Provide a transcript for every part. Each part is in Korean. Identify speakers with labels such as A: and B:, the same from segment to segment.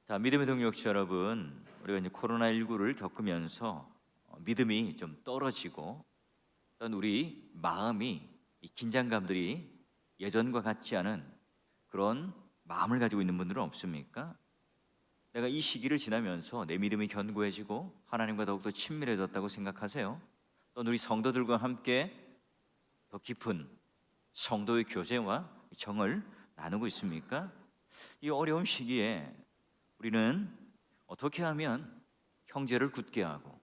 A: 자, 믿음의 동역자 여러분, 우리가 이제 코로나19를 겪으면서 믿음이 좀 떨어지고 또한 우리 마음이 이 긴장감들이 예전과 같지 않은 그런 마음을 가지고 있는 분들은 없습니까? 내가 이 시기를 지나면서 내 믿음이 견고해지고 하나님과 더욱더 친밀해졌다고 생각하세요? 또한 우리 성도들과 함께 더 깊은 성도의 교제와 정을 나누고 있습니까? 이 어려운 시기에 우리는 어떻게 하면 형제를 굳게 하고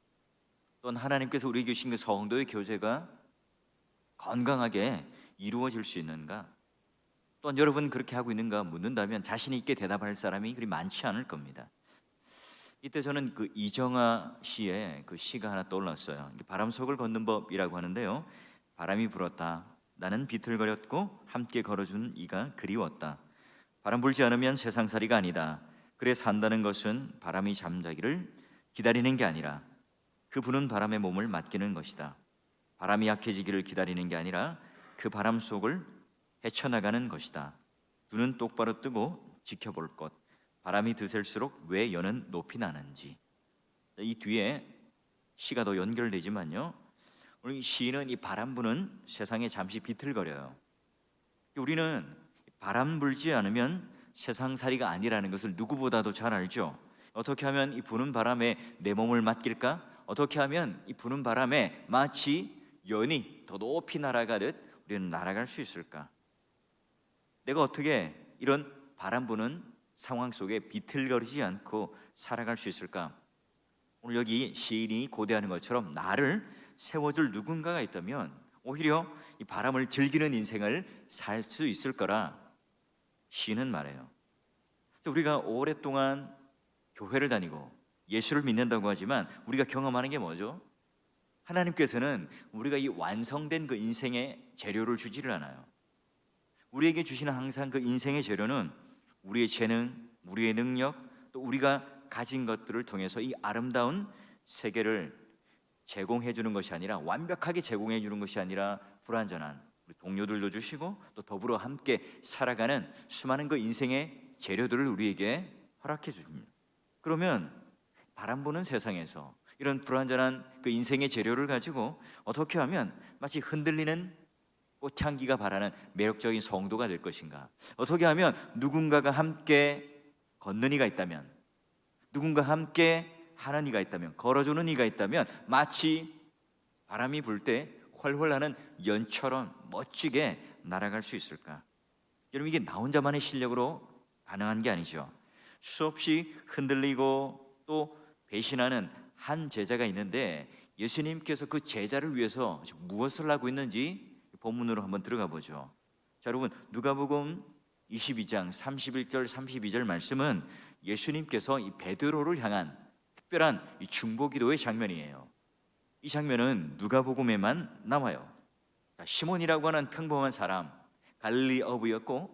A: 또한 하나님께서 우리에게 주신 그 성도의 교제가 건강하게 이루어질 수 있는가? 또한 여러분 그렇게 하고 있는가 묻는다면 자신 있게 대답할 사람이 그리 많지 않을 겁니다. 이때 저는 그 이정아 씨의 그 시가 하나 떠올랐어요. 바람 속을 걷는 법이라고 하는데요. 바람이 불었다. 나는 비틀거렸고 함께 걸어준 이가 그리웠다. 바람 불지 않으면 세상살이가 아니다. 그래 산다는 것은 바람이 잠자기를 기다리는 게 아니라 그 부는 바람에 몸을 맡기는 것이다. 바람이 약해지기를 기다리는 게 아니라 그 바람 속을 헤쳐나가는 것이다. 눈은 똑바로 뜨고 지켜볼 것. 바람이 드셀수록 왜 여는 높이 나는지. 이 뒤에 시가 더 연결되지만요, 오늘 이 시인은 이 바람 부는 세상에 잠시 비틀거려요. 우리는 바람 불지 않으면 세상살이가 아니라는 것을 누구보다도 잘 알죠. 어떻게 하면 이 부는 바람에 내 몸을 맡길까? 어떻게 하면 이 부는 바람에 마치 연이 더 높이 날아가듯 우리는 날아갈 수 있을까? 내가 어떻게 이런 바람 부는 상황 속에 비틀거리지 않고 살아갈 수 있을까? 오늘 여기 시인이 고대하는 것처럼 나를 세워줄 누군가가 있다면 오히려 이 바람을 즐기는 인생을 살 수 있을 거라 시인은 말해요. 우리가 오랫동안 교회를 다니고 예수를 믿는다고 하지만 우리가 경험하는 게 뭐죠? 하나님께서는 우리가 이 완성된 그 인생의 재료를 주지를 않아요. 우리에게 주시는 항상 그 인생의 재료는 우리의 재능, 우리의 능력, 또 우리가 가진 것들을 통해서 이 아름다운 세계를 제공해 주는 것이 아니라, 완벽하게 제공해 주는 것이 아니라 불완전한 우리 동료들도 주시고 또 더불어 함께 살아가는 수많은 그 인생의 재료들을 우리에게 허락해 줍니다. 그러면 바람 부는 세상에서 이런 불완전한 그 인생의 재료를 가지고 어떻게 하면 마치 흔들리는 꽃향기가 바라는 매력적인 성도가 될 것인가? 어떻게 하면 누군가가 함께 걷는 이가 있다면, 누군가 함께 하는 이가 있다면, 걸어주는 이가 있다면 마치 바람이 불 때 훨훨 하는 연처럼 멋지게 날아갈 수 있을까? 여러분, 이게 나 혼자만의 실력으로 가능한 게 아니죠. 수없이 흔들리고 또 배신하는 한 제자가 있는데 예수님께서 그 제자를 위해서 무엇을 하고 있는지 본문으로 한번 들어가 보죠. 자, 여러분, 누가복음 22장 31절 32절 말씀은 예수님께서 이 베드로를 향한 특별한 이 중보기도의 장면이에요. 이 장면은 누가복음에만 나와요. 자, 시몬이라고 하는 평범한 사람, 갈릴리 어부였고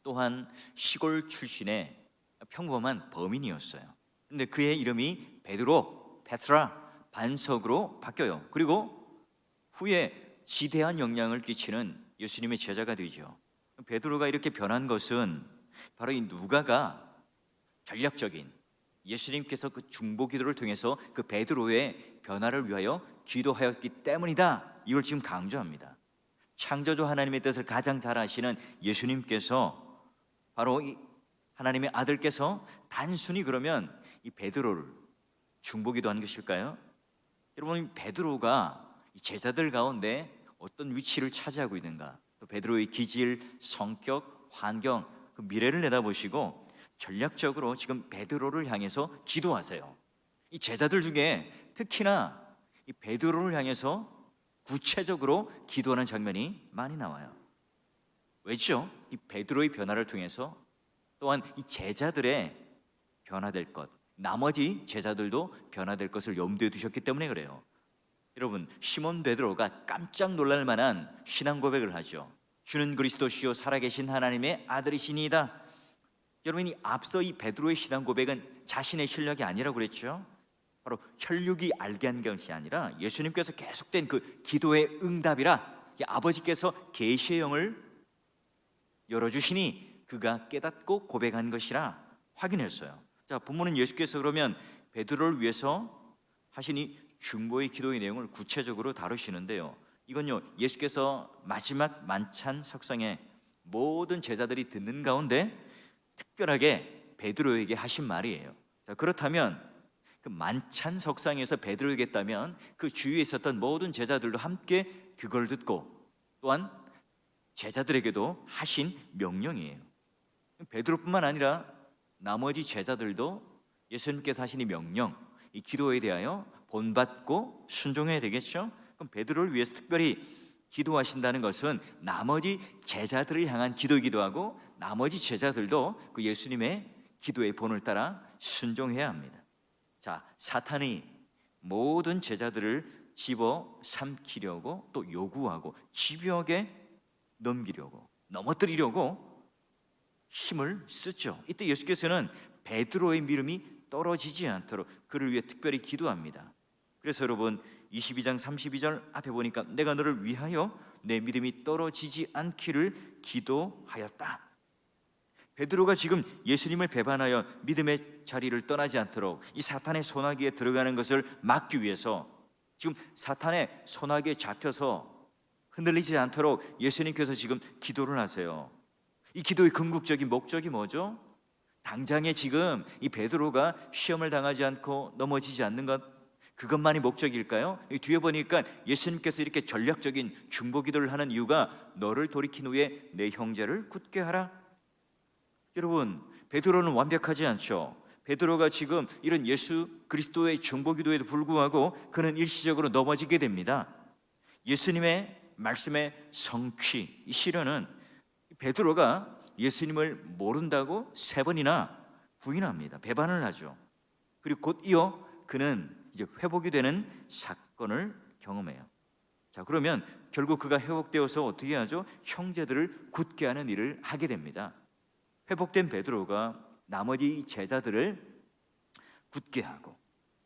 A: 또한 시골 출신의 평범한 범인이었어요. 근데 그의 이름이 베드로, 페트라, 반석으로 바뀌어요. 그리고 후에 지대한 영향을 끼치는 예수님의 제자가 되죠. 베드로가 이렇게 변한 것은 바로 이 누가가 전략적인, 예수님께서 그 중보기도를 통해서 그 베드로의 변화를 위하여 기도하였기 때문이다. 이걸 지금 강조합니다. 창조주 하나님의 뜻을 가장 잘 아시는 예수님께서, 바로 이 하나님의 아들께서 단순히 그러면 이 베드로를 중보기도한 것일까요? 여러분, 베드로가 이 제자들 가운데 어떤 위치를 차지하고 있는가, 또 베드로의 기질, 성격, 환경, 그 미래를 내다보시고 전략적으로 지금 베드로를 향해서 기도하세요. 이 제자들 중에 특히나 이 베드로를 향해서 구체적으로 기도하는 장면이 많이 나와요. 왜죠? 이 베드로의 변화를 통해서 또한 이 제자들의 변화될 것, 나머지 제자들도 변화될 것을 염두에 두셨기 때문에 그래요. 여러분, 시몬 베드로가 깜짝 놀랄 만한 신앙 고백을 하죠. 주는 그리스도시요 살아계신 하나님의 아들이시니이다. 여러분이 앞서 이 베드로의 신앙 고백은 자신의 실력이 아니라고 그랬죠. 바로 혈육이 알게 한 것이 아니라 예수님께서 계속된 그 기도의 응답이라, 아버지께서 계시의 영을 열어주시니 그가 깨닫고 고백한 것이라 확인했어요. 자, 본문은 예수께서 그러면 베드로를 위해서 하신 이 중보의 기도의 내용을 구체적으로 다루시는데요. 이건요, 예수께서 마지막 만찬 석상에 모든 제자들이 듣는 가운데 특별하게 베드로에게 하신 말이에요. 자, 그렇다면 그 만찬 석상에서 베드로에게 했다면 그 주위에 있었던 모든 제자들도 함께 그걸 듣고 또한 제자들에게도 하신 명령이에요. 베드로뿐만 아니라 나머지 제자들도 예수님께서 하신 이 명령, 이 기도에 대하여 본받고 순종해야 되겠죠? 그럼 베드로를 위해서 특별히 기도하신다는 것은 나머지 제자들을 향한 기도이기도 하고 나머지 제자들도 그 예수님의 기도의 본을 따라 순종해야 합니다. 자, 사탄이 모든 제자들을 집어 삼키려고 또 요구하고 집요하게 넘기려고 넘어뜨리려고 힘을 쓰죠. 이때 예수께서는 베드로의 믿음이 떨어지지 않도록 그를 위해 특별히 기도합니다. 그래서 여러분 22장 32절 앞에 보니까 내가 너를 위하여 내 믿음이 떨어지지 않기를 기도하였다. 베드로가 지금 예수님을 배반하여 믿음의 자리를 떠나지 않도록 이 사탄의 소나기에 들어가는 것을 막기 위해서 지금 사탄의 소나기에 잡혀서 흔들리지 않도록 예수님께서 지금 기도를 하세요. 이 기도의 궁극적인 목적이 뭐죠? 당장에 지금 이 베드로가 시험을 당하지 않고 넘어지지 않는 것, 그것만이 목적일까요? 뒤에 보니까 예수님께서 이렇게 전략적인 중보 기도를 하는 이유가 너를 돌이킨 후에 내 형제를 굳게 하라. 여러분, 베드로는 완벽하지 않죠. 베드로가 지금 이런 예수 그리스도의 중보 기도에도 불구하고 그는 일시적으로 넘어지게 됩니다. 예수님의 말씀의 성취, 이 실현은 베드로가 예수님을 모른다고 3번이나 부인합니다. 배반을 하죠. 그리고 곧 이어 그는 이제 회복이 되는 사건을 경험해요. 자, 그러면 결국 그가 회복되어서 어떻게 하죠? 형제들을 굳게 하는 일을 하게 됩니다. 회복된 베드로가 나머지 제자들을 굳게 하고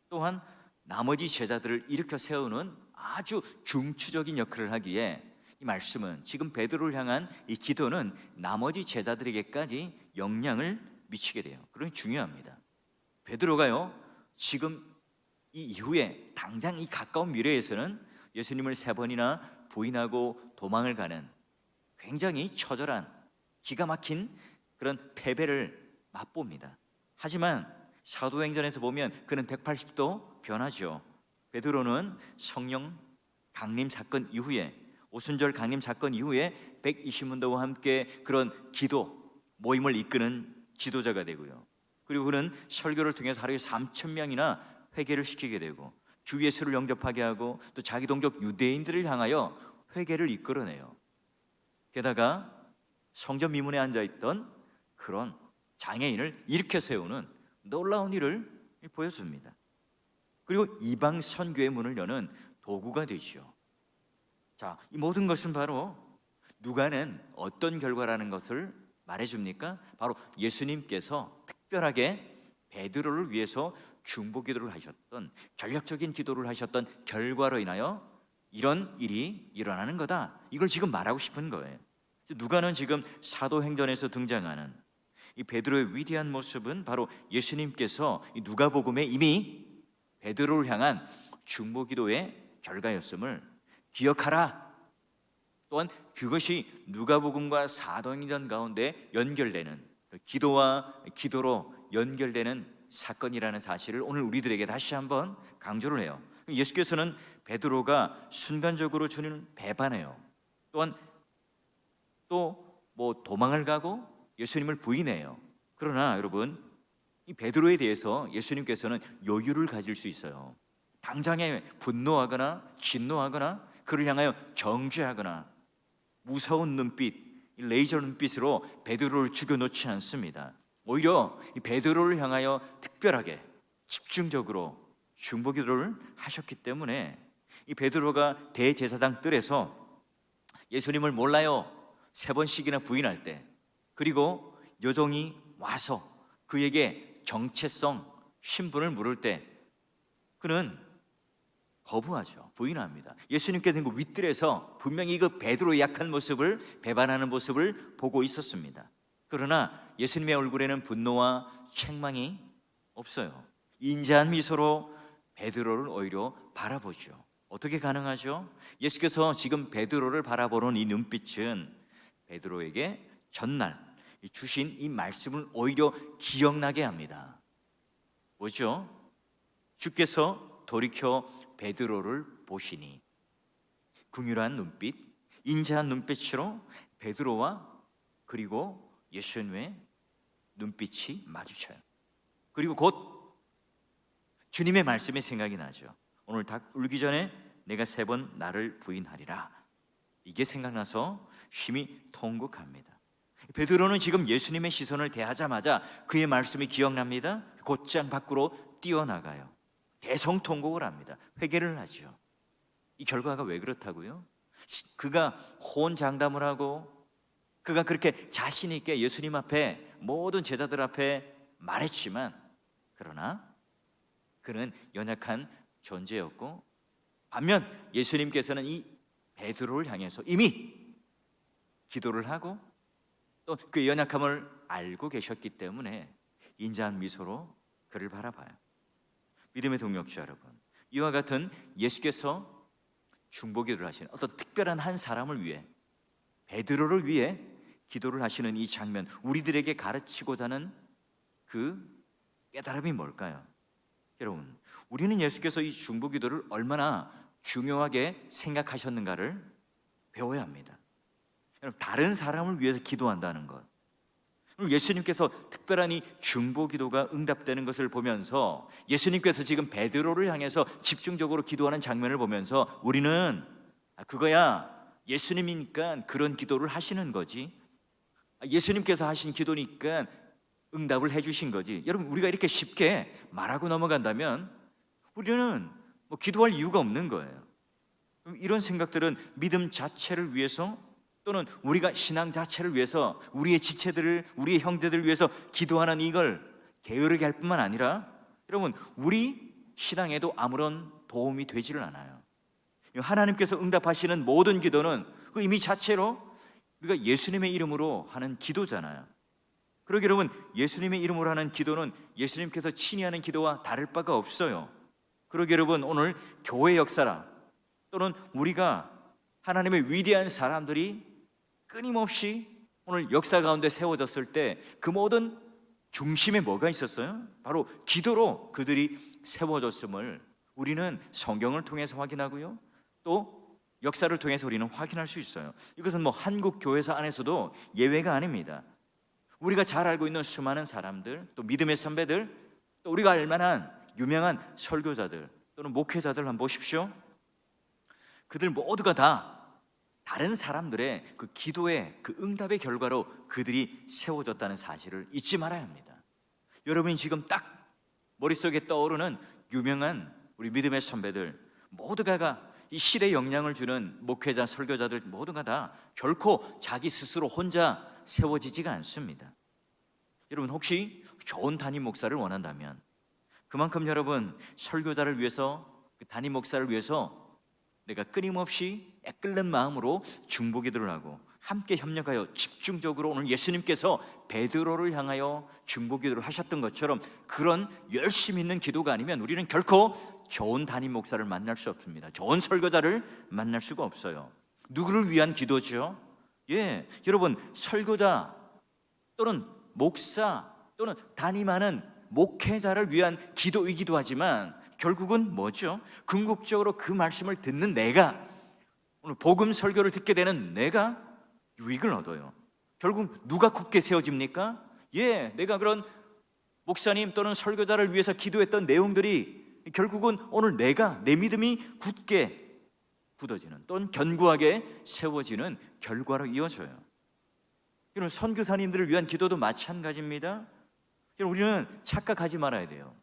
A: 또한 나머지 제자들을 일으켜 세우는 아주 중추적인 역할을 하기에 이 말씀은 지금 베드로를 향한 이 기도는 나머지 제자들에게까지 영향을 미치게 돼요. 그러니 중요합니다. 베드로가요 지금 이 이후에 당장 이 가까운 미래에서는 예수님을 3번이나 부인하고 도망을 가는 굉장히 처절한 기가 막힌 그런 패배를 맛봅니다. 하지만 사도행전에서 보면 그는 180도 변하죠. 베드로는 성령 강림 사건 이후에 오순절 강림 사건 이후에 120문도와 함께 그런 기도 모임을 이끄는 지도자가 되고요. 그리고 그는 설교를 통해서 하루에 3,000명이나 회개를 시키게 되고 주 예수를 영접하게 하고 또 자기 동족 유대인들을 향하여 회개를 이끌어내요. 게다가 성전 미문에 앉아있던 그런 장애인을 일으켜 세우는 놀라운 일을 보여줍니다. 그리고 이방 선교의 문을 여는 도구가 되죠. 자, 이 모든 것은 바로 누가는 어떤 결과라는 것을 말해줍니까? 바로 예수님께서 특별하게 베드로를 위해서 중보 기도를 하셨던 전략적인 기도를 하셨던 결과로 인하여 이런 일이 일어나는 거다. 이걸 지금 말하고 싶은 거예요. 누가는 지금 사도행전에서 등장하는 이 베드로의 위대한 모습은 바로 예수님께서 이 누가복음에 이미 베드로를 향한 중보 기도의 결과였음을 기억하라. 또한 그것이 누가복음과 사도행전 가운데 연결되는 기도와 기도로 연결되는 사건이라는 사실을 오늘 우리들에게 다시 한번 강조를 해요. 예수께서는 베드로가 순간적으로 주님을 배반해요. 또한 또 뭐 도망을 가고 예수님을 부인해요. 그러나 여러분, 이 베드로에 대해서 예수님께서는 여유를 가질 수 있어요. 당장에 분노하거나 진노하거나 그를 향하여 정죄하거나 무서운 눈빛, 레이저 눈빛으로 베드로를 죽여놓지 않습니다. 오히려 이 베드로를 향하여 특별하게 집중적으로 중보 기도를 하셨기 때문에 이 베드로가 대제사장 뜰에서 예수님을 몰라요 3번씩이나 부인할 때, 그리고 여종이 와서 그에게 정체성 신분을 물을 때 그는 거부하죠. 부인합니다. 예수님께서 그 윗뜰에서 분명히 그 베드로의 약한 모습을 배반하는 모습을 보고 있었습니다. 그러나 예수님의 얼굴에는 분노와 책망이 없어요. 인자한 미소로 베드로를 오히려 바라보죠. 어떻게 가능하죠? 예수께서 지금 베드로를 바라보는 이 눈빛은 베드로에게 전날 주신 이 말씀을 오히려 기억나게 합니다. 뭐죠? 주께서 돌이켜 베드로를 보시니 긍휼한 눈빛, 인자한 눈빛으로 베드로와 그리고 예수님의 눈빛이 마주쳐요. 그리고 곧 주님의 말씀이 생각이 나죠. 오늘 닭 울기 전에 내가 3번 나를 부인하리라. 이게 생각나서 심히 통곡합니다. 베드로는 지금 예수님의 시선을 대하자마자 그의 말씀이 기억납니다. 곧장 밖으로 뛰어나가요. 대성통곡을 합니다. 회개를 하죠. 이 결과가 왜 그렇다고요? 그가 호언장담을 하고 그가 그렇게 자신 있게 예수님 앞에 모든 제자들 앞에 말했지만, 그러나 그는 연약한 존재였고, 반면 예수님께서는 이 베드로를 향해서 이미 기도를 하고 또 그 연약함을 알고 계셨기 때문에 인자한 미소로 그를 바라봐요. 믿음의 동역자 여러분, 이와 같은 예수께서 중보기도를 하시는 어떤 특별한 한 사람을 위해, 베드로를 위해 기도를 하시는 이 장면, 우리들에게 가르치고자 하는 그 깨달음이 뭘까요? 여러분, 우리는 예수께서 이 중보기도를 얼마나 중요하게 생각하셨는가를 배워야 합니다. 여러분, 다른 사람을 위해서 기도한다는 것, 예수님께서 특별한 이 중보기도가 응답되는 것을 보면서 예수님께서 지금 베드로를 향해서 집중적으로 기도하는 장면을 보면서 우리는 그거야 예수님이니까 그런 기도를 하시는 거지, 예수님께서 하신 기도니까 응답을 해주신 거지, 여러분 우리가 이렇게 쉽게 말하고 넘어간다면 우리는 기도할 이유가 없는 거예요. 이런 생각들은 믿음 자체를 위해서 또는 우리가 신앙 자체를 위해서 우리의 지체들을, 우리의 형제들을 위해서 기도하는 이걸 게으르게 할 뿐만 아니라 여러분 우리 신앙에도 아무런 도움이 되지를 않아요. 하나님께서 응답하시는 모든 기도는 그 의미 자체로 우리가 예수님의 이름으로 하는 기도잖아요. 그러기 여러분, 예수님의 이름으로 하는 기도는 예수님께서 친히 하는 기도와 다를 바가 없어요. 그러기 여러분, 오늘 교회 역사라 또는 우리가 하나님의 위대한 사람들이 끊임없이 오늘 역사 가운데 세워졌을 때 그 모든 중심에 뭐가 있었어요? 바로 기도로 그들이 세워졌음을 우리는 성경을 통해서 확인하고요, 또 역사를 통해서 우리는 확인할 수 있어요. 이것은 한국 교회사 안에서도 예외가 아닙니다. 우리가 잘 알고 있는 수많은 사람들, 또 믿음의 선배들, 또 우리가 알만한 유명한 설교자들 또는 목회자들 한번 보십시오. 그들 모두가 다 다른 사람들의 그 기도의 그 응답의 결과로 그들이 세워졌다는 사실을 잊지 말아야 합니다. 여러분이 지금 딱 머릿속에 떠오르는 유명한 우리 믿음의 선배들 모두가 이 시대에 영향을 주는 목회자, 설교자들 모두가 다 결코 자기 스스로 혼자 세워지지가 않습니다. 여러분 혹시 좋은 담임 목사를 원한다면 그만큼 여러분 설교자를 위해서, 그 담임 목사를 위해서 내가 끊임없이 애끓는 마음으로 중보기도를 하고 함께 협력하여 집중적으로 오늘 예수님께서 베드로를 향하여 중보기도를 하셨던 것처럼 그런 열심 있는 기도가 아니면 우리는 결코 좋은 담임 목사를 만날 수 없습니다. 좋은 설교자를 만날 수가 없어요. 누구를 위한 기도죠? 여러분 설교자 또는 목사 또는 담임하는 목회자를 위한 기도이기도 하지만 결국은 뭐죠? 궁극적으로 그 말씀을 듣는 내가, 오늘 복음 설교를 듣게 되는 내가 유익을 얻어요. 결국 누가 굳게 세워집니까? 내가 그런 목사님 또는 설교자를 위해서 기도했던 내용들이 결국은 오늘 내가, 내 믿음이 굳게 굳어지는 또는 견고하게 세워지는 결과로 이어져요. 여러분 선교사님들을 위한 기도도 마찬가지입니다. 우리는 착각하지 말아야 돼요.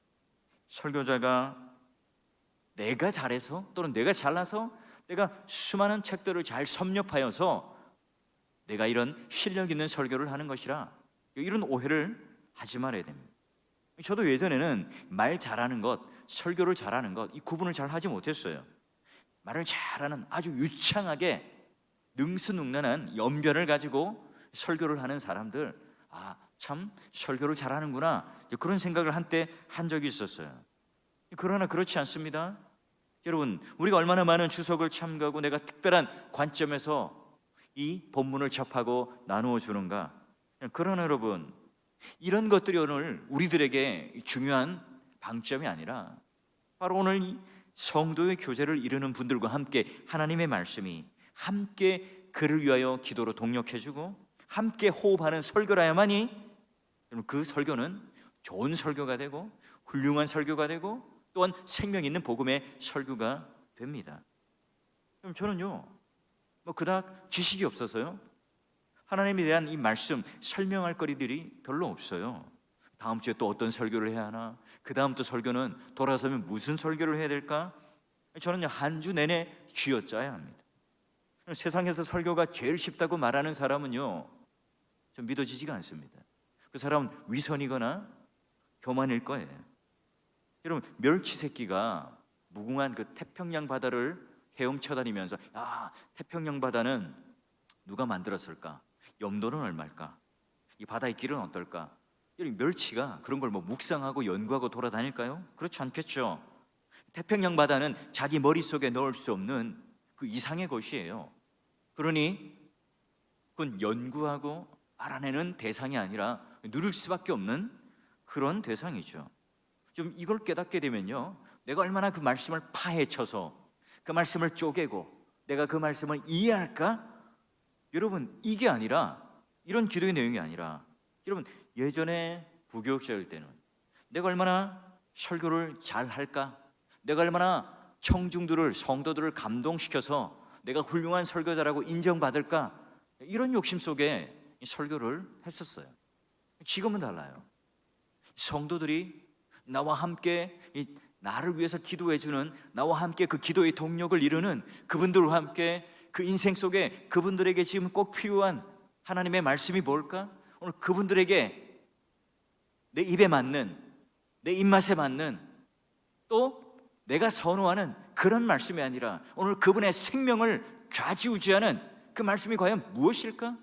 A: 설교자가 내가 잘해서 또는 내가 잘나서 내가 수많은 책들을 잘 섭렵하여서 내가 이런 실력 있는 설교를 하는 것이라, 이런 오해를 하지 말아야 됩니다. 저도 예전에는 말 잘하는 것, 설교를 잘하는 것, 이 구분을 잘 하지 못했어요. 말을 잘하는 아주 유창하게 능수능란한 연변을 가지고 설교를 하는 사람들, 참 설교를 잘하는구나, 그런 생각을 한때 한 적이 있었어요. 그러나 그렇지 않습니다. 여러분, 우리가 얼마나 많은 추석을 참가하고 내가 특별한 관점에서 이 본문을 접하고 나누어 주는가. 그러나 여러분, 이런 것들이 오늘 우리들에게 중요한 방점이 아니라 바로 오늘 이 성도의 교제를 이루는 분들과 함께 하나님의 말씀이 함께 그를 위하여 기도로 동력해주고 함께 호흡하는 설교라야만이 그 설교는 좋은 설교가 되고 훌륭한 설교가 되고 또한 생명 있는 복음의 설교가 됩니다. 그럼 저는요, 그닥 지식이 없어서요, 하나님에 대한 이 말씀 설명할 거리들이 별로 없어요. 다음 주에 또 어떤 설교를 해야 하나, 그 다음 또 설교는 돌아서면 무슨 설교를 해야 될까? 저는 한 주 내내 쥐어짜야 합니다. 세상에서 설교가 제일 쉽다고 말하는 사람은요, 좀 믿어지지가 않습니다. 그 사람은 위선이거나 교만일 거예요. 여러분, 멸치 새끼가 무궁한 그 태평양 바다를 헤엄쳐 다니면서 태평양 바다는 누가 만들었을까? 염도는 얼마일까? 이 바다의 길은 어떨까? 여러분, 멸치가 그런 걸 묵상하고 연구하고 돌아다닐까요? 그렇지 않겠죠. 태평양 바다는 자기 머릿속에 넣을 수 없는 그 이상의 것이에요. 그러니 그건 연구하고 알아내는 대상이 아니라 누릴 수밖에 없는 그런 대상이죠. 좀 이걸 깨닫게 되면요, 내가 얼마나 그 말씀을 파헤쳐서 그 말씀을 쪼개고 내가 그 말씀을 이해할까? 여러분, 이게 아니라, 이런 기도의 내용이 아니라, 여러분, 예전에 부교육자일 때는 내가 얼마나 설교를 잘 할까? 내가 얼마나 청중들을, 성도들을 감동시켜서 내가 훌륭한 설교자라고 인정받을까? 이런 욕심 속에 설교를 했었어요. 지금은 달라요. 성도들이 나와 함께 나를 위해서 기도해주는, 나와 함께 그 기도의 동력을 이루는 그분들과 함께 그 인생 속에 그분들에게 지금 꼭 필요한 하나님의 말씀이 뭘까? 오늘 그분들에게 내 입에 맞는, 내 입맛에 맞는, 또 내가 선호하는 그런 말씀이 아니라 오늘 그분의 생명을 좌지우지하는 그 말씀이 과연 무엇일까?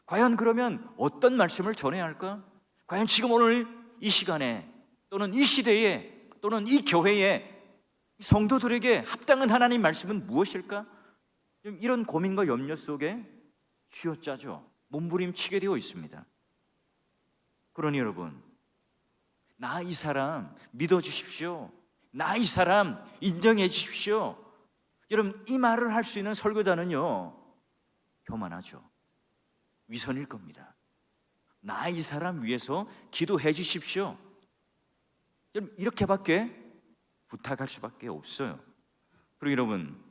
A: 과연 그러면 어떤 말씀을 전해야 할까? 과연 지금 오늘 이 시간에, 또는 이 시대에, 또는 이 교회에 성도들에게 합당한 하나님 말씀은 무엇일까? 이런 고민과 염려 속에 쥐어짜죠. 몸부림치게 되어 있습니다. 그러니 여러분, 나 이 사람 믿어주십시오, 나 이 사람 인정해 주십시오, 여러분, 이 말을 할 수 있는 설교자는요, 교만하죠. 위선일 겁니다. 나 이 사람 위해서 기도해 주십시오, 여러분, 이렇게밖에 부탁할 수밖에 없어요. 그리고 여러분,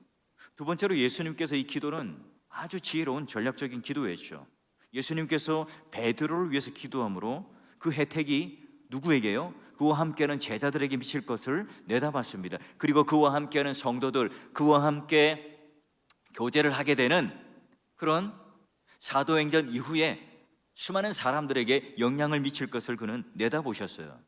A: 두 번째로 예수님께서 이 기도는 아주 지혜로운 전략적인 기도였죠. 예수님께서 베드로를 위해서 기도함으로 그 혜택이 누구에게요? 그와 함께하는 제자들에게 미칠 것을 내다봤습니다. 그리고 그와 함께하는 성도들, 그와 함께 교제를 하게 되는 그런 사도행전 이후에 수많은 사람들에게 영향을 미칠 것을 그는 내다보셨어요.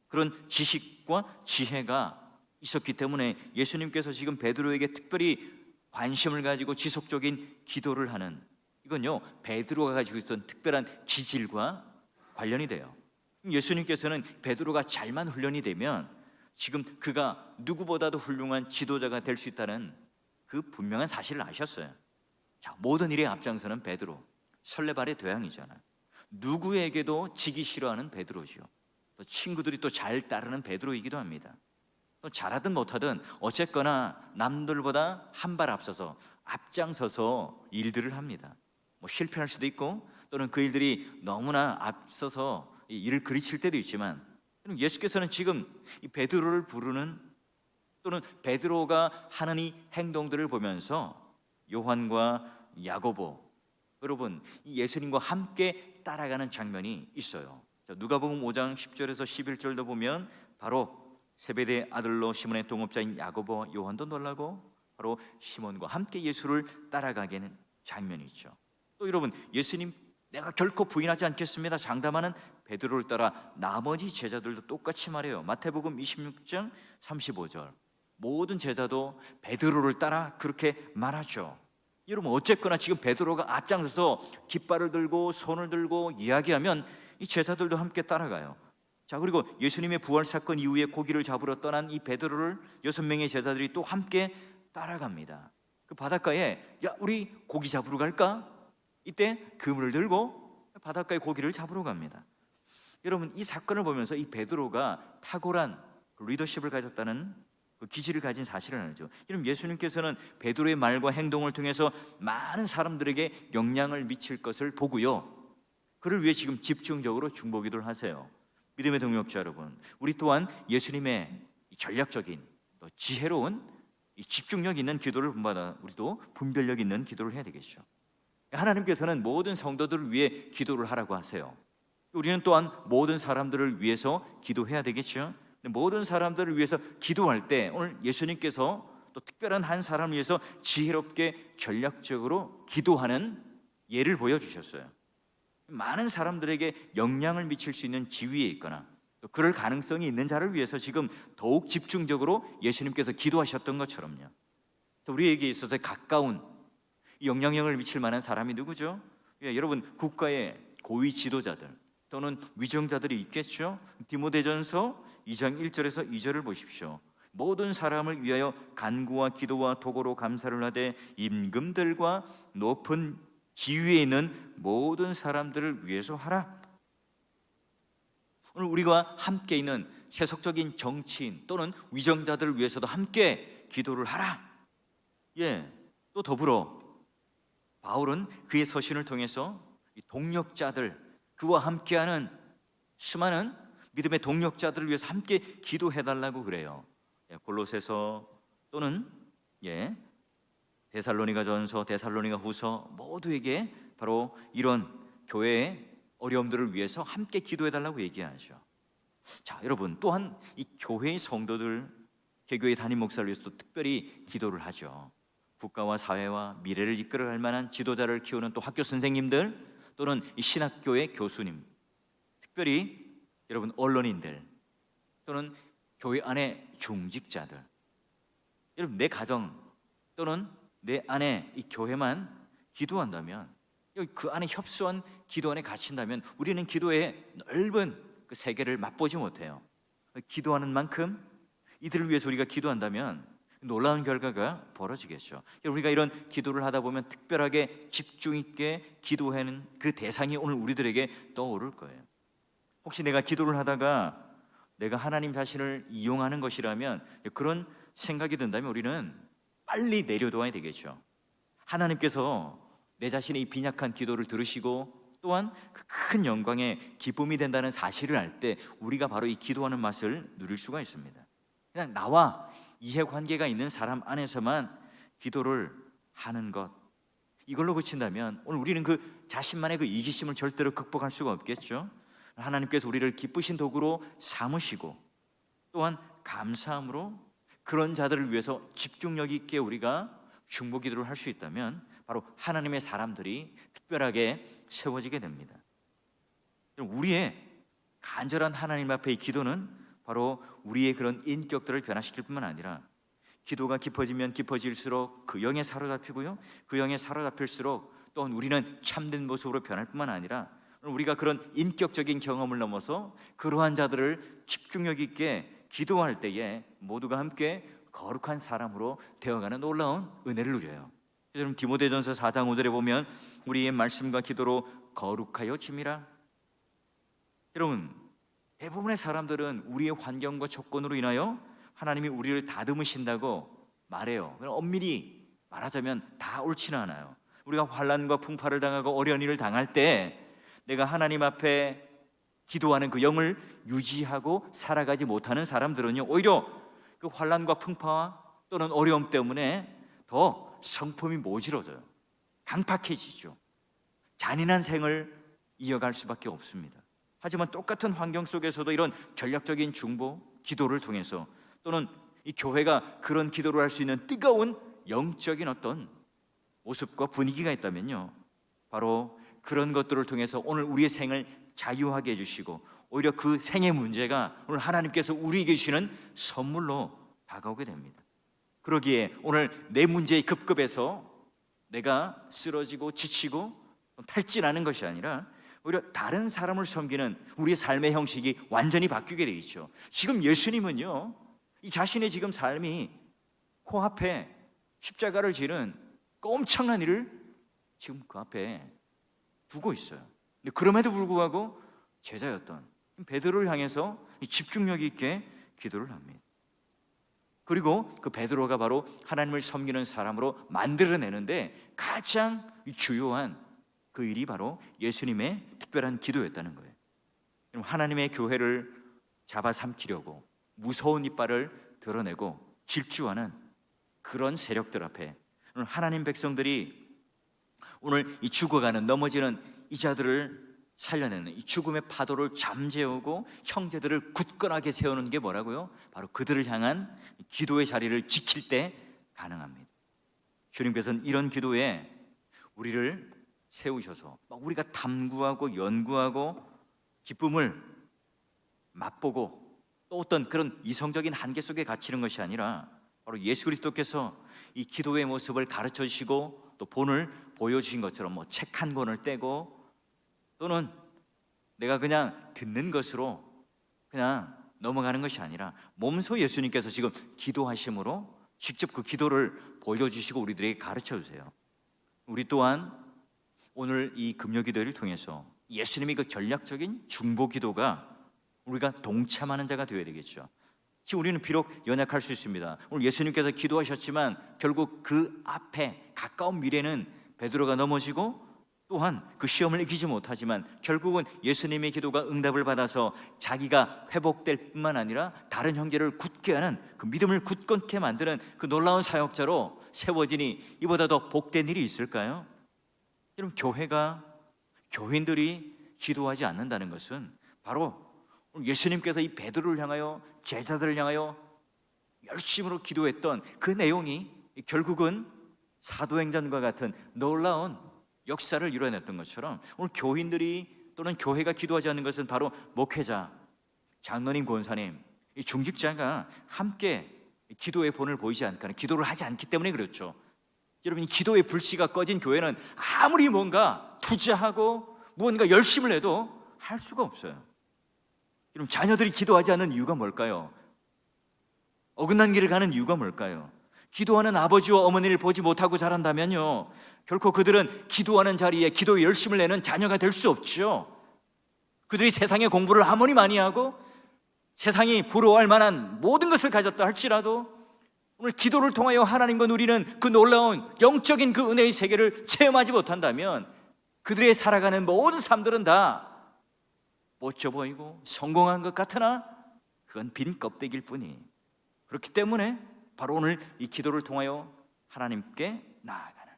A: 그런 지식과 지혜가 있었기 때문에 예수님께서 지금 베드로에게 특별히 관심을 가지고 지속적인 기도를 하는, 이건요, 베드로가 가지고 있던 특별한 기질과 관련이 돼요. 예수님께서는 베드로가 잘만 훈련이 되면 지금 그가 누구보다도 훌륭한 지도자가 될 수 있다는 그 분명한 사실을 아셨어요. 자, 모든 일에 앞장서는 베드로, 설레발의 대왕이잖아요. 누구에게도 지기 싫어하는 베드로죠. 또 친구들이 또 잘 따르는 베드로이기도 합니다. 또 잘하든 못하든 어쨌거나 남들보다 한 발 앞서서 앞장서서 일들을 합니다. 실패할 수도 있고, 또는 그 일들이 너무나 앞서서 일을 그르칠 때도 있지만, 예수께서는 지금 이 베드로를 부르는, 또는 베드로가 하는 이 행동들을 보면서 요한과 야고보, 여러분, 이 예수님과 함께 따라가는 장면이 있어요. 누가복음 5장 10절에서 11절도 보면 바로 세베대의 아들로 시몬의 동업자인 야고보와 요한도 놀라고 바로 시몬과 함께 예수를 따라가게 하는 장면이 있죠. 또 여러분, 예수님 내가 결코 부인하지 않겠습니다 장담하는 베드로를 따라 나머지 제자들도 똑같이 말해요. 마태복음 26장 35절, 모든 제자도 베드로를 따라 그렇게 말하죠. 여러분 어쨌거나 지금 베드로가 앞장서서 깃발을 들고 손을 들고 이야기하면 이 제자들도 함께 따라가요. 자, 그리고 예수님의 부활 사건 이후에 고기를 잡으러 떠난 이 베드로를 6명의 제자들이 또 함께 따라갑니다. 그 바닷가에 야 우리 고기 잡으러 갈까? 이때 그물을 들고 바닷가에 고기를 잡으러 갑니다. 여러분 이 사건을 보면서 이 베드로가 탁월한 리더십을 가졌다는 그 기질을 가진 사실을 알죠. 여러분 예수님께서는 베드로의 말과 행동을 통해서 많은 사람들에게 영향을 미칠 것을 보고요, 그를 위해 지금 집중적으로 중보기도를 하세요. 믿음의 동역자 여러분, 우리 또한 예수님의 전략적인 또 지혜로운 이 집중력 있는 기도를 본받아 우리도 분별력 있는 기도를 해야 되겠죠. 하나님께서는 모든 성도들을 위해 기도를 하라고 하세요. 우리는 또한 모든 사람들을 위해서 기도해야 되겠죠. 모든 사람들을 위해서 기도할 때 오늘 예수님께서 또 특별한 한 사람을 위해서 지혜롭게 전략적으로 기도하는 예를 보여주셨어요. 많은 사람들에게 영향을 미칠 수 있는 지위에 있거나 또 그럴 가능성이 있는 자를 위해서 지금 더욱 집중적으로 예수님께서 기도하셨던 것처럼요. 또 우리에게 있어서 가까운 영향력을 미칠 만한 사람이 누구죠? 여러분 국가의 고위 지도자들 또는 위정자들이 있겠죠. 디모데전서 2장 1절에서 2절을 보십시오. 모든 사람을 위하여 간구와 기도와 도고로 감사를 하되 임금들과 높은 지위에 있는 모든 사람들을 위해서 하라. 오늘 우리가 함께 있는 세속적인 정치인 또는 위정자들을 위해서도 함께 기도를 하라. 또 더불어 바울은 그의 서신을 통해서 동력자들, 그와 함께하는 수많은 믿음의 동력자들을 위해서 함께 기도해달라고 그래요. 골로새서 또는 데살로니가전서, 데살로니가후서 모두에게 바로 이런 교회의 어려움들을 위해서 함께 기도해달라고 얘기하죠. 자, 여러분 또한 이 교회의 성도들, 개교의 담임 목사를 위해서도 특별히 기도를 하죠. 국가와 사회와 미래를 이끌어갈 만한 지도자를 키우는 또 학교 선생님들 또는 이 신학교의 교수님, 특별히 여러분 언론인들 또는 교회 안의 중직자들, 여러분 내 가정 또는 내 안에 이 교회만 기도한다면, 그 안에 협소한 기도 안에 갇힌다면 우리는 기도의 넓은 그 세계를 맛보지 못해요. 기도하는 만큼 이들을 위해서 우리가 기도한다면 놀라운 결과가 벌어지겠죠. 우리가 이런 기도를 하다 보면 특별하게 집중 있게 기도하는 그 대상이 오늘 우리들에게 떠오를 거예요. 혹시 내가 기도를 하다가 내가 하나님 자신을 이용하는 것이라면, 그런 생각이 든다면 우리는 빨리 내려놓아야 되겠죠. 하나님께서 내 자신의 이 빈약한 기도를 들으시고 또한 그 큰 영광의 기쁨이 된다는 사실을 알 때 우리가 바로 이 기도하는 맛을 누릴 수가 있습니다. 그냥 나와 이해관계가 있는 사람 안에서만 기도를 하는 것, 이걸로 그친다면 오늘 우리는 그 자신만의 그 이기심을 절대로 극복할 수가 없겠죠. 하나님께서 우리를 기쁘신 도구로 삼으시고 또한 감사함으로 그런 자들을 위해서 집중력 있게 우리가 중보 기도를 할 수 있다면 바로 하나님의 사람들이 특별하게 세워지게 됩니다. 우리의 간절한 하나님 앞의 기도는 바로 우리의 그런 인격들을 변화시킬 뿐만 아니라 기도가 깊어지면 깊어질수록 그 영에 사로잡히고요, 그 영에 사로잡힐수록 또한 우리는 참된 모습으로 변할 뿐만 아니라 우리가 그런 인격적인 경험을 넘어서 그러한 자들을 집중력 있게 기도할 때에 모두가 함께 거룩한 사람으로 되어가는 놀라운 은혜를 누려요. 여러분 디모데전서 4장 5절에 보면 우리의 말씀과 기도로 거룩하여 짐이라. 여러분 대부분의 사람들은 우리의 환경과 조건으로 인하여 하나님이 우리를 다듬으신다고 말해요. 엄밀히 말하자면 다 옳지는 않아요. 우리가 환난과 풍파를 당하고 어려운 일을 당할 때 내가 하나님 앞에 기도하는 그 영을 유지하고 살아가지 못하는 사람들은요, 오히려 그 환난과 풍파와 또는 어려움 때문에 더 성품이 모질어져요. 강팍해지죠. 잔인한 생을 이어갈 수밖에 없습니다. 하지만 똑같은 환경 속에서도 이런 전략적인 중보 기도를 통해서 또는 이 교회가 그런 기도를 할 수 있는 뜨거운 영적인 어떤 모습과 분위기가 있다면요, 바로 그런 것들을 통해서 오늘 우리의 생을 자유하게 해주시고 오히려 그 생의 문제가 오늘 하나님께서 우리에게 주시는 선물로 다가오게 됩니다. 그러기에 오늘 내 문제의 급급에서 내가 쓰러지고 지치고 탈진하는 것이 아니라 오히려 다른 사람을 섬기는 우리의 삶의 형식이 완전히 바뀌게 되어 있죠. 지금 예수님은요, 이 자신의 지금 삶이 코앞에 십자가를 지는 그 엄청난 일을 지금 그 앞에 두고 있어요. 근데 그럼에도 불구하고 제자였던 베드로를 향해서 집중력 있게 기도를 합니다. 그리고 그 베드로가 바로 하나님을 섬기는 사람으로 만들어내는데 가장 주요한 그 일이 바로 예수님의 특별한 기도였다는 거예요. 하나님의 교회를 잡아삼키려고 무서운 이빨을 드러내고 질주하는 그런 세력들 앞에 하나님 백성들이 오늘 이 죽어가는, 넘어지는 이 자들을 살려내는 이 죽음의 파도를 잠재우고 형제들을 굳건하게 세우는 게 뭐라고요? 바로 그들을 향한 기도의 자리를 지킬 때 가능합니다. 주님께서는 이런 기도에 우리를 세우셔서 우리가 탐구하고 연구하고 기쁨을 맛보고 또 어떤 그런 이성적인 한계 속에 갇히는 것이 아니라 바로 예수 그리스도께서 이 기도의 모습을 가르쳐 주시고 또 본을 보여주신 것처럼 책 한 권을 떼고 또는 내가 그냥 듣는 것으로 그냥 넘어가는 것이 아니라 몸소 예수님께서 지금 기도하심으로 직접 그 기도를 보여주시고 우리들에게 가르쳐 주세요. 우리 또한 오늘 이 금요 기도를 통해서 예수님의 그 전략적인 중보 기도가 우리가 동참하는 자가 되어야 되겠죠. 지금 우리는 비록 연약할 수 있습니다. 오늘 예수님께서 기도하셨지만 결국 그 앞에 가까운 미래는 베드로가 넘어지고 또한 그 시험을 이기지 못하지만 결국은 예수님의 기도가 응답을 받아서 자기가 회복될 뿐만 아니라 다른 형제를 굳게 하는 그 믿음을 굳건케 만드는 그 놀라운 사역자로 세워지니 이보다 더 복된 일이 있을까요? 여러분, 교회가, 교인들이 기도하지 않는다는 것은 바로 예수님께서 이 베드로를 향하여, 제자들을 향하여 열심으로 기도했던 그 내용이 결국은 사도행전과 같은 놀라운 역사를 이뤄냈던 것처럼 오늘 교인들이 또는 교회가 기도하지 않는 것은 바로 목회자, 장로님, 권사님, 이 중직자가 함께 기도의 본을 보이지 않거나 기도를 하지 않기 때문에 그렇죠. 여러분, 이 기도의 불씨가 꺼진 교회는 아무리 뭔가 투자하고 무언가 열심을 해도 할 수가 없어요. 여러분, 자녀들이 기도하지 않는 이유가 뭘까요? 어긋난 길을 가는 이유가 뭘까요? 기도하는 아버지와 어머니를 보지 못하고 자란다면요, 결코 그들은 기도하는 자리에 기도에 열심을 내는 자녀가 될 수 없죠. 그들이 세상의 공부를 아무리 많이 하고 세상이 부러워할 만한 모든 것을 가졌다 할지라도 오늘 기도를 통하여 하나님과 누리는 그 놀라운 영적인 그 은혜의 세계를 체험하지 못한다면 그들의 살아가는 모든 삶들은 다 멋져 보이고 성공한 것 같으나 그건 빈 껍데기일 뿐이. 그렇기 때문에 바로 오늘 이 기도를 통하여 하나님께 나아가는,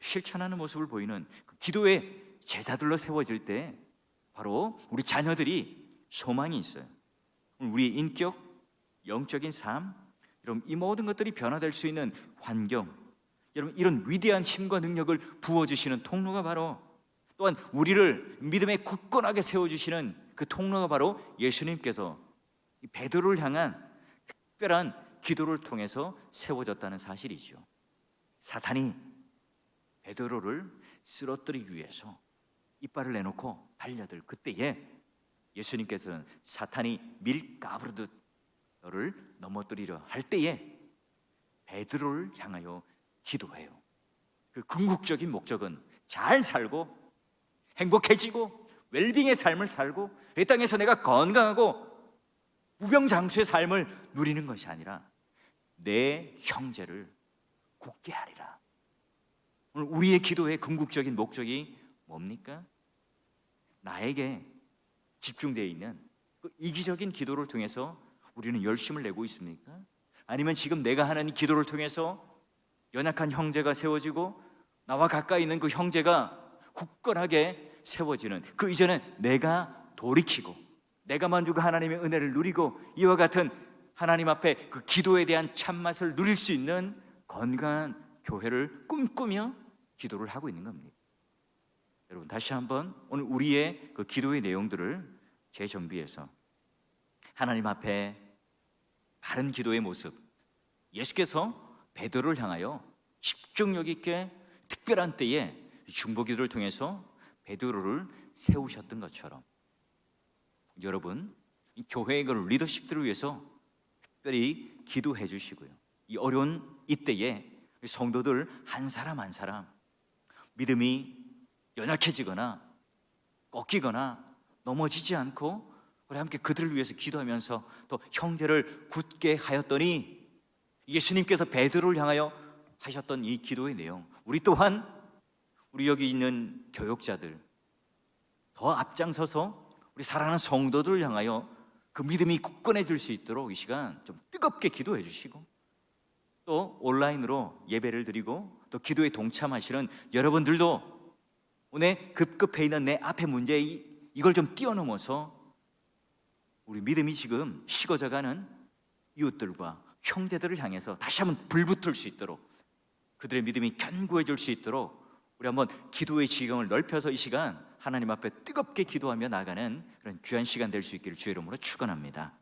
A: 실천하는 모습을 보이는 그 기도의 제자들로 세워질 때 바로 우리 자녀들이 소망이 있어요. 우리의 인격, 영적인 삶, 여러분, 이 모든 것들이 변화될 수 있는 환경, 여러분, 이런 위대한 힘과 능력을 부어주시는 통로가 바로, 또한 우리를 믿음에 굳건하게 세워주시는 그 통로가 바로 예수님께서 베드로를 향한 특별한 기도를 통해서 세워졌다는 사실이죠. 사탄이 베드로를 쓰러뜨리기 위해서 이빨을 내놓고 달려들 그때에 예수님께서는 사탄이 밀가부르듯 너를 넘어뜨리려 할 때에 베드로를 향하여 기도해요. 그 궁극적인 목적은 잘 살고 행복해지고 웰빙의 삶을 살고 이 땅에서 내가 건강하고 무병장수의 삶을 누리는 것이 아니라 내 형제를 굳게 하리라. 오늘 우리의 기도의 궁극적인 목적이 뭡니까? 나에게 집중되어 있는 그 이기적인 기도를 통해서 우리는 열심을 내고 있습니까? 아니면 지금 내가 하는 기도를 통해서 연약한 형제가 세워지고 나와 가까이 있는 그 형제가 굳건하게 세워지는, 그 이전에 내가 돌이키고 내가 먼저 그 하나님의 은혜를 누리고 이와 같은 하나님 앞에 그 기도에 대한 참맛을 누릴 수 있는 건강한 교회를 꿈꾸며 기도를 하고 있는 겁니다. 여러분, 다시 한번 오늘 우리의 그 기도의 내용들을 재정비해서 하나님 앞에 바른 기도의 모습, 예수께서 베드로를 향하여 집중력 있게 특별한 때에 중보기도를 통해서 베드로를 세우셨던 것처럼 여러분, 이 교회의 그 리더십들을 위해서 특별히 기도해 주시고요. 이 어려운 이때에 성도들 한 사람 한 사람 믿음이 연약해지거나 꺾이거나 넘어지지 않고 우리 함께 그들을 위해서 기도하면서 또 형제를 굳게 하였더니 예수님께서 베드로를 향하여 하셨던 이 기도의 내용, 우리 또한 우리 여기 있는 교역자들 더 앞장서서 우리 사랑하는 성도들을 향하여 그 믿음이 굳건해질 수 있도록 이 시간 좀 뜨겁게 기도해 주시고, 또 온라인으로 예배를 드리고 또 기도에 동참하시는 여러분들도 오늘 급급해 있는 내 앞에 문제 이걸 좀 뛰어넘어서 우리 믿음이 지금 식어져가는 이웃들과 형제들을 향해서 다시 한번 불붙을 수 있도록, 그들의 믿음이 견고해질 수 있도록 우리 한번 기도의 지경을 넓혀서 이 시간 하나님 앞에 뜨겁게 기도하며 나가는 그런 귀한 시간 될 수 있기를 주의 이름으로 축원합니다.